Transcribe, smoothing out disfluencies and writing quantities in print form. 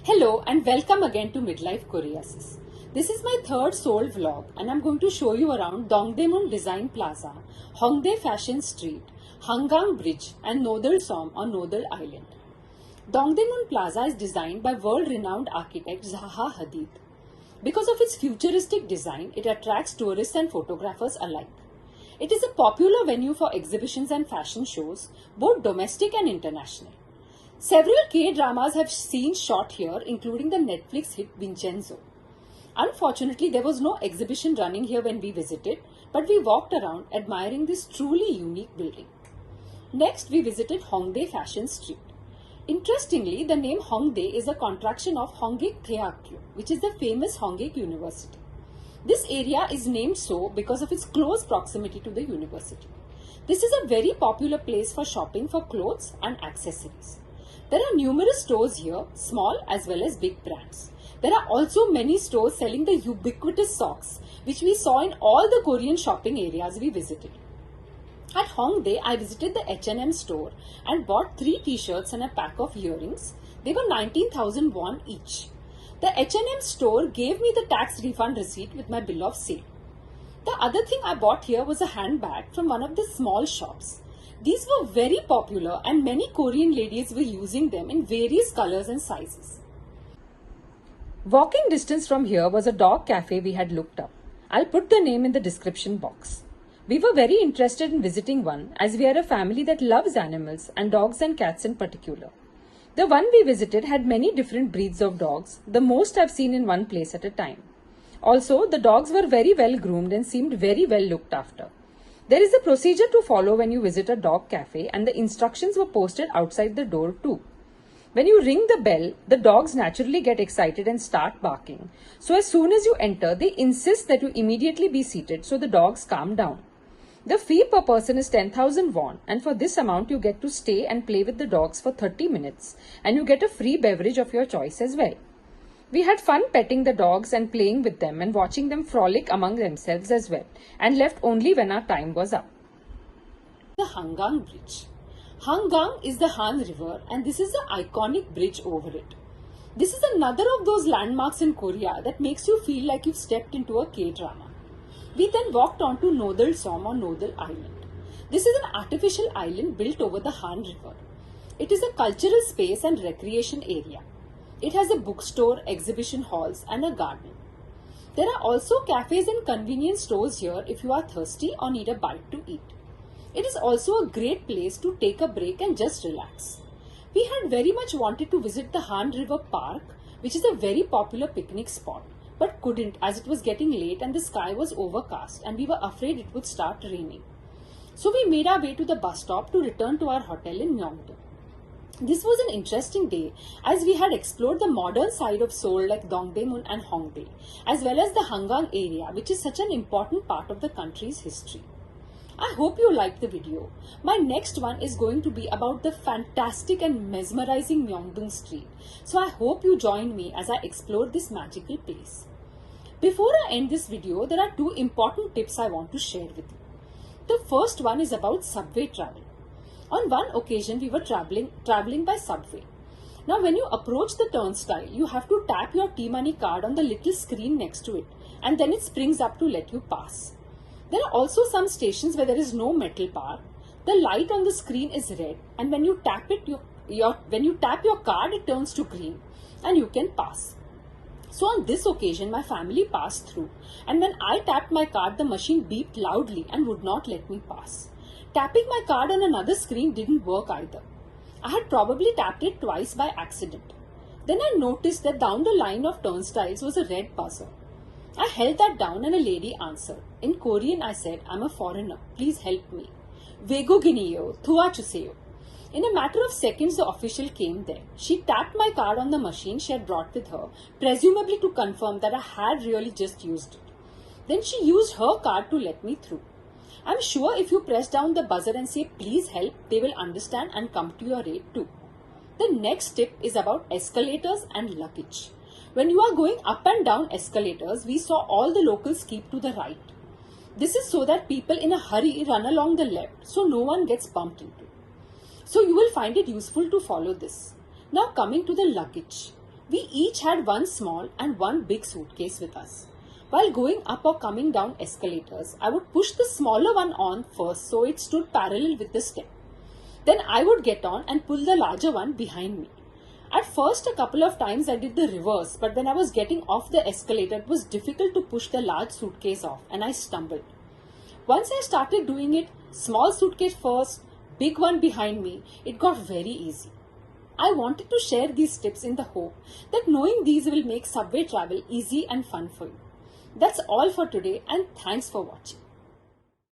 Hello and welcome again to Midlife Curiouses. This is my third Seoul vlog and I'm going to show you around Dongdaemun Design Plaza, Hongdae Fashion Street, Hangang Bridge and Nodal Som on Nodal Island. Dongdaemun Plaza is designed by world-renowned architect Zaha Hadid. Because of its futuristic design, it attracts tourists and photographers alike. It is a popular venue for exhibitions and fashion shows, both domestic and international. Several K-dramas have seen shot here, including the Netflix hit Vincenzo. Unfortunately, there was no exhibition running here when we visited, but we walked around admiring this truly unique building. Next, we visited Hongdae Fashion Street. Interestingly, the name Hongdae is a contraction of Hongik Daehakgyo, which is the famous Hongik University. This area is named so because of its close proximity to the university. This is a very popular place for shopping for clothes and accessories. There are numerous stores here, small as well as big brands. There are also many stores selling the ubiquitous socks, which we saw in all the Korean shopping areas we visited. At Hongdae, I visited the H&M store and bought 3 t-shirts and a pack of earrings. They were 19,000 won each. The H&M store gave me the tax refund receipt with my bill of sale. The other thing I bought here was a handbag from one of the small shops. These were very popular and many Korean ladies were using them in various colors and sizes. Walking distance from here was a dog cafe we had looked up. I'll put the name in the description box. We were very interested in visiting one as we are a family that loves animals and dogs and cats in particular. The one we visited had many different breeds of dogs, the most I've seen in one place at a time. Also, the dogs were very well groomed and seemed very well looked after. There is a procedure to follow when you visit a dog cafe and the instructions were posted outside the door too. When you ring the bell, the dogs naturally get excited and start barking. So as soon as you enter, they insist that you immediately be seated so the dogs calm down. The fee per person is 10,000 won and for this amount you get to stay and play with the dogs for 30 minutes and you get a free beverage of your choice as well. We had fun petting the dogs and playing with them and watching them frolic among themselves as well and left only when our time was up. The Hangang Bridge. Hangang is the Han River and this is the iconic bridge over it. This is another of those landmarks in Korea that makes you feel like you've stepped into a K-drama. We then walked on to Nodal Som on Nodal Island. This is an artificial island built over the Han River. It is a cultural space and recreation area. It has a bookstore, exhibition halls and a garden. There are also cafes and convenience stores here if you are thirsty or need a bite to eat. It is also a great place to take a break and just relax. We had very much wanted to visit the Han River Park, which is a very popular picnic spot, but couldn't as it was getting late and the sky was overcast and we were afraid it would start raining. So we made our way to the bus stop to return to our hotel in Myeongdong. This was an interesting day as we had explored the modern side of Seoul like Dongdaemun and Hongdae, as well as the Hangang area, which is such an important part of the country's history. I hope you liked the video. My next one is going to be about the fantastic and mesmerizing Myeongdong Street. So I hope you join me as I explore this magical place. Before I end this video, there are 2 important tips I want to share with you. The first one is about subway travel. On one occasion, we were traveling by subway. Now, when you approach the turnstile, you have to tap your T-Money card on the little screen next to it and then it springs up to let you pass. There are also some stations where there is no metal bar. The light on the screen is red and when you tap your card, it turns to green and you can pass. So on this occasion, my family passed through and when I tapped my card, the machine beeped loudly and would not let me pass. Tapping my card on another screen didn't work either. I had probably tapped it twice by accident. Then I noticed that down the line of turnstiles was a red buzzer. I held that down and a lady answered. In Korean I said, "I'm a foreigner, please help me. Vegogineo, thua chuseyo." In a matter of seconds the official came there. She tapped my card on the machine she had brought with her, presumably to confirm that I had really just used it. Then she used her card to let me through. I'm sure if you press down the buzzer and say please help, they will understand and come to your aid too. The next tip is about escalators and luggage. When you are going up and down escalators, we saw all the locals keep to the right. This is so that people in a hurry run along the left so no one gets bumped into. So you will find it useful to follow this. Now coming to the luggage. We each had one small and one big suitcase with us. While going up or coming down escalators, I would push the smaller one on first so it stood parallel with the step. Then I would get on and pull the larger one behind me. At first, a couple of times I did the reverse, but when I was getting off the escalator, it was difficult to push the large suitcase off and I stumbled. Once I started doing it, small suitcase first, big one behind me, it got very easy. I wanted to share these tips in the hope that knowing these will make subway travel easy and fun for you. That's all for today and thanks for watching.